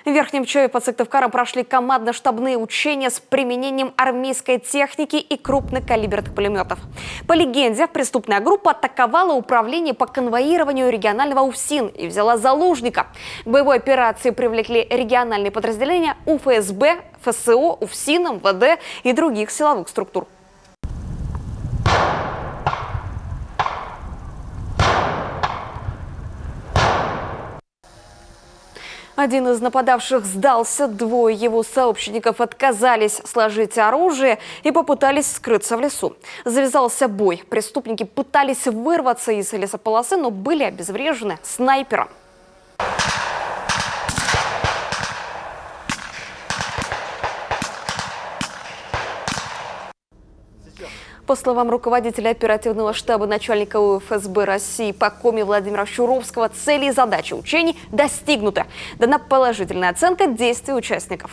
В Верхнем Чое под Сыктывкаром прошли командно-штабные учения с применением армейской техники и крупнокалиберных пулеметов. По легенде, преступная группа атаковала управление по конвоированию регионального УФСИН и взяла заложника. К боевой операции привлекли региональные подразделения УФСБ, ФСО, УФСИН, МВД и других силовых структур. Один из нападавших сдался, двое его сообщников отказались сложить оружие и попытались скрыться в лесу. Завязался бой. Преступники пытались вырваться из лесополосы, но были обезврежены снайпером. По словам руководителя оперативного штаба начальника УФСБ России по Коми Владимира Шуровского, цели и задачи учений достигнуты. Дана положительная оценка действий участников.